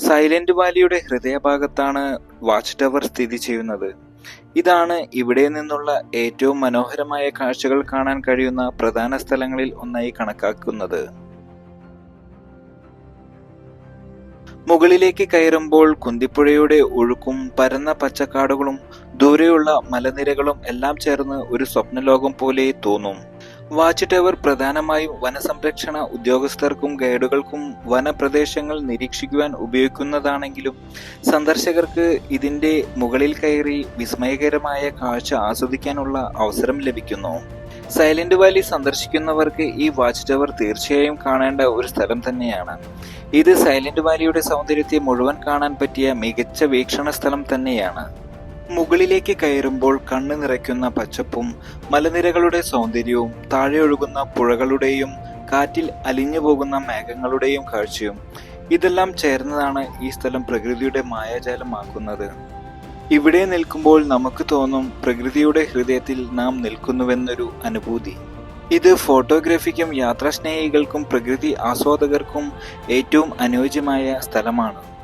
Silent വാലിയുടെ ഹൃദയഭാഗത്താണ് watch tower സ്ഥിതി ചെയ്യുന്നത്. ഇതാണ് ഇവിടെ നിന്നുള്ള ഏറ്റവും മനോഹരമായ കാഴ്ചകൾ കാണാൻ കഴിയുന്ന പ്രധാന സ്ഥലങ്ങളിൽ ഒന്നായി കണക്കാക്കുന്നത്. മുകളിലേക്ക് കയറുമ്പോൾ കുന്തിപ്പുഴയുടെ ഒഴുക്കും പരന്ന പച്ചക്കാടുകളും ദൂരെയുള്ള മലനിരകളും എല്ലാം ചേർന്ന് ഒരു സ്വപ്നലോകം പോലെ തോന്നും. വാച്ച് ടവർ പ്രധാനമായും വനസംരക്ഷണ ഉദ്യോഗസ്ഥർക്കും ഗൈഡുകൾക്കും വനപ്രദേശങ്ങൾ നിരീക്ഷിക്കുവാൻ ഉപയോഗിക്കുന്നതാണെങ്കിലും സന്ദർശകർക്ക് ഇതിന്റെ മുകളിൽ കയറി വിസ്മയകരമായ കാഴ്ച ആസ്വദിക്കാനുള്ള അവസരം ലഭിക്കുന്നു. സൈലന്റ് വാലി സന്ദർശിക്കുന്നവർക്ക് ഈ വാച്ച് ടവർ തീർച്ചയായും കാണേണ്ട ഒരു സ്ഥലം തന്നെയാണ്. ഇത് സൈലന്റ് വാലിയുടെ സൗന്ദര്യത്തെ മുഴുവൻ കാണാൻ പറ്റിയ മികച്ച വീക്ഷണ സ്ഥലം തന്നെയാണ്. മുകളിലേക്ക് കയറുമ്പോൾ കണ്ണ് നിറയ്ക്കുന്ന പച്ചപ്പും മലനിരകളുടെ സൗന്ദര്യവും താഴെ ഒഴുകുന്ന പുഴകളുടെയും കാറ്റിൽ അലിഞ്ഞു പോകുന്ന മേഘങ്ങളുടെയും കാഴ്ചയും ഇതെല്ലാം ചേർന്നതാണ് ഈ സ്ഥലം പ്രകൃതിയുടെ മായാജാലമാക്കുന്നത്. ഇവിടെ നിൽക്കുമ്പോൾ നമുക്ക് തോന്നും പ്രകൃതിയുടെ ഹൃദയത്തിൽ നാം നിൽക്കുന്നുവെന്നൊരു അനുഭൂതി. ഇത് ഫോട്ടോഗ്രാഫിക്കും യാത്രാസ്നേഹികൾക്കും പ്രകൃതി ആസ്വാദകർക്കും ഏറ്റവും അനുയോജ്യമായ സ്ഥലമാണ്.